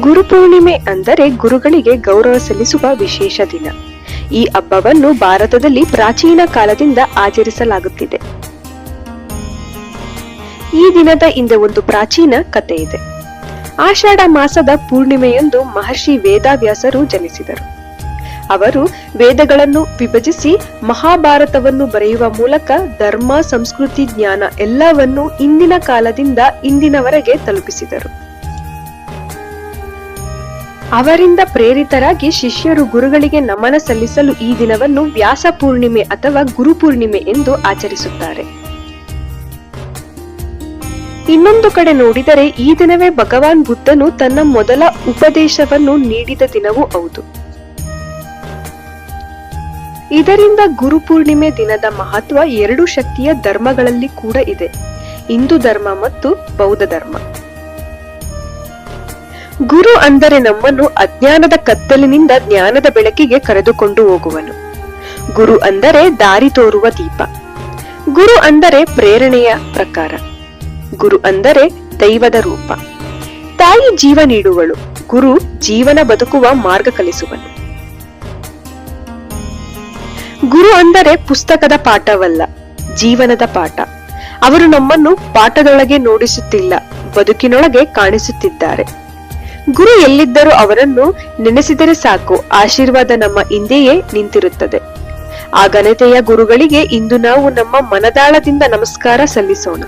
ಗುರುಪೂರ್ಣಿಮೆ ಅಂದರೆ ಗುರುಗಳಿಗೆ ಗೌರವ ಸಲ್ಲಿಸುವ ವಿಶೇಷ ದಿನ. ಈ ಹಬ್ಬವನ್ನು ಭಾರತದಲ್ಲಿ ಪ್ರಾಚೀನ ಕಾಲದಿಂದ ಆಚರಿಸಲಾಗುತ್ತಿದೆ. ಈ ದಿನದ ಹಿಂದೆ ಒಂದು ಪ್ರಾಚೀನ ಕಥೆ ಇದೆ. ಆಷಾಢ ಮಾಸದ ಪೂರ್ಣಿಮೆಯಂದು ಮಹರ್ಷಿ ವೇದವ್ಯಾಸರು ಜನಿಸಿದರು. ಅವರು ವೇದಗಳನ್ನು ವಿಭಜಿಸಿ ಮಹಾಭಾರತವನ್ನು ಬರೆಯುವ ಮೂಲಕ ಧರ್ಮ, ಸಂಸ್ಕೃತಿ, ಜ್ಞಾನ ಎಲ್ಲವನ್ನೂ ಇಂದಿನ ಕಾಲದಿಂದ ಇಂದಿನವರೆಗೆ ತಲುಪಿಸಿದರು. ಅವರಿಂದ ಪ್ರೇರಿತರಾಗಿ ಶಿಷ್ಯರು ಗುರುಗಳಿಗೆ ನಮನ ಸಲ್ಲಿಸಲು ಈ ದಿನವನ್ನು ವ್ಯಾಸ ಪೂರ್ಣಿಮೆ ಅಥವಾ ಗುರುಪೂರ್ಣಿಮೆ ಎಂದು ಆಚರಿಸುತ್ತಾರೆ. ಇನ್ನೊಂದು ಕಡೆ ನೋಡಿದರೆ ಈ ದಿನವೇ ಭಗವಾನ್ ಬುದ್ಧನು ತನ್ನ ಮೊದಲ ಉಪದೇಶವನ್ನು ನೀಡಿದ ದಿನವೂ ಹೌದು. ಇದರಿಂದ ಗುರುಪೂರ್ಣಿಮೆ ದಿನದ ಮಹತ್ವ ಎರಡು ಶಕ್ತಿಯ ಧರ್ಮಗಳಲ್ಲಿ ಕೂಡ ಇದೆ, ಹಿಂದೂ ಧರ್ಮ ಮತ್ತು ಬೌದ್ಧ ಧರ್ಮ. ಗುರು ಅಂದರೆ ನಮ್ಮನ್ನು ಅಜ್ಞಾನದ ಕತ್ತಲಿನಿಂದ ಜ್ಞಾನದ ಬೆಳಕಿಗೆ ಕರೆದುಕೊಂಡು ಹೋಗುವನು. ಗುರು ಅಂದರೆ ದಾರಿ ತೋರುವ ದೀಪ. ಗುರು ಅಂದರೆ ಪ್ರೇರಣೆಯ ಪ್ರಕಾರ. ಗುರು ಅಂದರೆ ದೈವದ ರೂಪ. ತಾಯಿ ಜೀವ ನೀಡುವಳು, ಗುರು ಜೀವನ ಬದುಕುವ ಮಾರ್ಗ ಕಲಿಸುವನು. ಗುರು ಅಂದರೆ ಪುಸ್ತಕದ ಪಾಠವಲ್ಲ, ಜೀವನದ ಪಾಠ. ಅವರು ನಮ್ಮನ್ನು ಪಾಠದೊಳಗೆ ನೋಡಿಸುತ್ತಿಲ್ಲ, ಬದುಕಿನೊಳಗೆ ಕಾಣಿಸುತ್ತಿದ್ದಾರೆ. ಗುರು ಎಲ್ಲಿದ್ದರೂ ಅವರನ್ನು ನೆನೆಸಿದರೆ ಸಾಕು, ಆಶೀರ್ವಾದ ನಮ್ಮ ಹಿಂದೆಯೇ ನಿಂತಿರುತ್ತದೆ. ಆ ಘನತೆಯ ಗುರುಗಳಿಗೆ ಇಂದು ನಾವು ನಮ್ಮ ಮನದಾಳದಿಂದ ನಮಸ್ಕಾರ ಸಲ್ಲಿಸೋಣ.